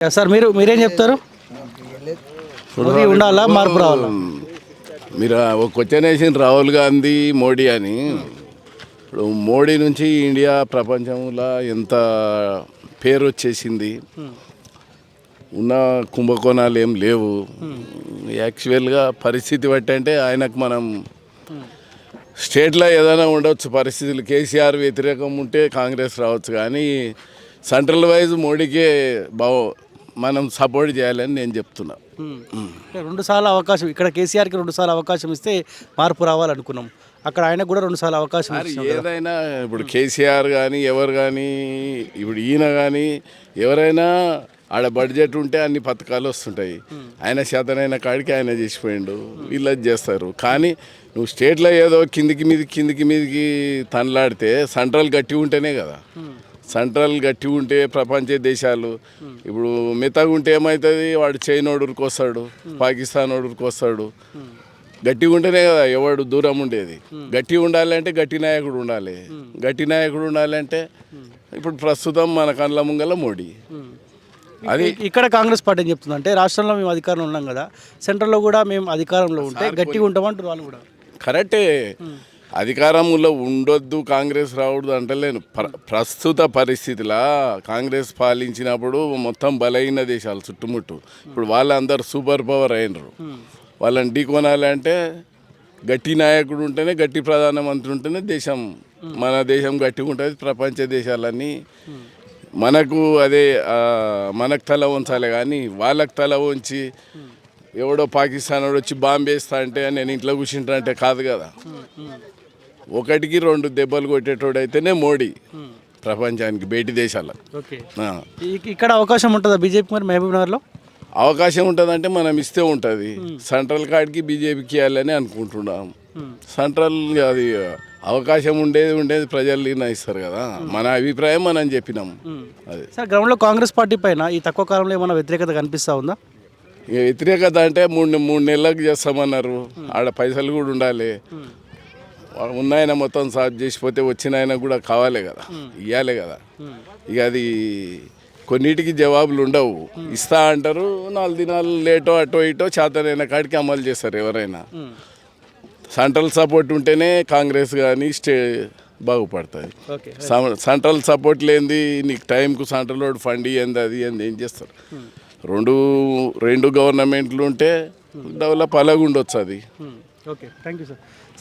Sir మీరేం చెప్తారు? మోదీ ఉండాలా, మార్పు రావాలా? మీరు ఒక క్వశ్చన్ వేసిన రాహుల్ గాంధీ మోడీ అని. ఇప్పుడు మోడీ నుంచి ఇండియా ప్రపంచంలో ఎంత పేరు వచ్చేసింది. ఉన్న కుంభకోణాలు ఏం లేవు. యాక్చువల్గా పరిస్థితి బట్టి అంటే ఆయనకు మనం స్టేట్లో ఏదైనా ఉండొచ్చు పరిస్థితులు. కేసీఆర్ వ్యతిరేకం ఉంటే కాంగ్రెస్ రావచ్చు, కానీ సెంట్రల్ వైజ్ మోడీకే మనం సపోర్ట్ చేయాలని నేను చెప్తున్నా. 2 సార్లు అవకాశం, ఇక్కడ కేసీఆర్కి 2 సార్లు అవకాశం ఇస్తే మార్పు రావాలనుకున్నాం. అక్కడ ఆయనకు కూడా 2 సార్లు అవకాశం ఇచ్చాం కదా. ఏదైనా ఇప్పుడు కేసీఆర్ కానీ ఎవరు కానీ, ఇప్పుడు ఈయన కానీ ఎవరైనా ఆడ బడ్జెట్ ఉంటే అన్ని పథకాలు వస్తుంటాయి. ఆయన శాతనైన కాడికి ఆయన చేసిపోయిండు, వీళ్ళు చేస్తారు. కానీ నువ్వు స్టేట్లో ఏదో కిందికి మీదికి తనలాడితే సెంట్రల్ గట్టి ఉంటేనే కదా. సెంట్రల్ గట్టి ఉంటే ప్రపంచ దేశాలు ఇప్పుడు మిగతాగా ఉంటే ఏమవుతుంది, వాడు చైనా ఓడుకు వస్తాడు, పాకిస్తాన్ ఓడుకు వస్తాడు. గట్టిగా ఉంటేనే కదా ఎవడు దూరం ఉండేది. గట్టిగా ఉండాలంటే గట్టి నాయకుడు ఉండాలి. గట్టి నాయకుడు ఉండాలంటే ఇప్పుడు ప్రస్తుతం మన కళ్ళ ముంగల మోడీ. అది ఇక్కడ కాంగ్రెస్ పార్టీ ఏం చెప్తుంది అంటే, రాష్ట్రంలో మేము అధికారంలో ఉన్నాం కదా, సెంట్రల్లో కూడా మేము అధికారంలో ఉంటే గట్టిగా ఉంటామంటారు వాళ్ళు కూడా. కరెక్టే, అధికారంలో ఉండొద్దు కాంగ్రెస్ రావద్దు అంటలేను. ప్రస్తుత పరిస్థితిలా కాంగ్రెస్ పాలించినప్పుడు మొత్తం బలహీన దేశాలు చుట్టుముట్టు. ఇప్పుడు వాళ్ళందరూ సూపర్ పవర్ అయినరు. వాళ్ళని ఢీకొనాలంటే గట్టి నాయకుడు ఉంటేనే, గట్టి ప్రధానమంత్రి ఉంటేనే దేశం, మన దేశం గట్టిగా ఉంటుంది. ప్రపంచ దేశాలన్నీ మనకు అదే మనకు తల వంచాలి, కానీ వాళ్ళకి తల వంచి ఎవడో పాకిస్తాన్ వాడు వచ్చి బాంబేస్తా అంటే నేను ఇంట్లో కూర్చుంటా అంటే కాదు కదా. 1కి 2 దెబ్బలు కొట్టేటోడైతేనే మోడీ ప్రపంచానికి బయటి దేశాల. ఇక్కడ అవకాశం ఉంటుందా బీజేపీ మరి మహబూబ్ నగర్లో? అవకాశం ఉంటుందంటే మనం ఇస్తే ఉంటుంది. సెంట్రల్ కాడికి బీజేపీకి ఇవ్వాలని అనుకుంటున్నాం. సెంట్రల్ అది అవకాశం ఉండేది ప్రజలు నిర్ణయిస్తారు కదా. మన అభిప్రాయం మనం చెప్పినాం. అది సార్, గ్రౌండ్లో కాంగ్రెస్ పార్టీ పైన ఈ తక్కువ కాలంలో ఏమైనా వ్యతిరేకత కనిపిస్తూ ఉందా? ఇక వ్యతిరేకత అంటే 3 నెలలకు చేస్తామన్నారు. ఆడ పైసలు కూడా ఉండాలి. ఉన్నాయన మొత్తం సాఫ్ చేసిపోతే వచ్చిన ఆయన కూడా కావాలి కదా, ఇవ్వాలి కదా. ఇక అది కొన్నిటికి జవాబులు ఉండవు. ఇస్తా అంటారు, 4 దినాలు లేటో అటో ఇటో చేతనైన కాడికి అమలు చేస్తారు ఎవరైనా. సెంట్రల్ సపోర్ట్ ఉంటేనే కాంగ్రెస్ కానీ బాగుపడుతుంది. సెంట్రల్ సపోర్ట్ లేనిది నీకు టైంకు సెంట్రల్ రోడ్ ఫండ్ ఇయ్యంది, అది ఏంది, ఏం చేస్తారు. రెండు గవర్నమెంట్లు ఉంటే డెవలప్ అలాగ ఉండొచ్చు అది. Okay, thank you sir.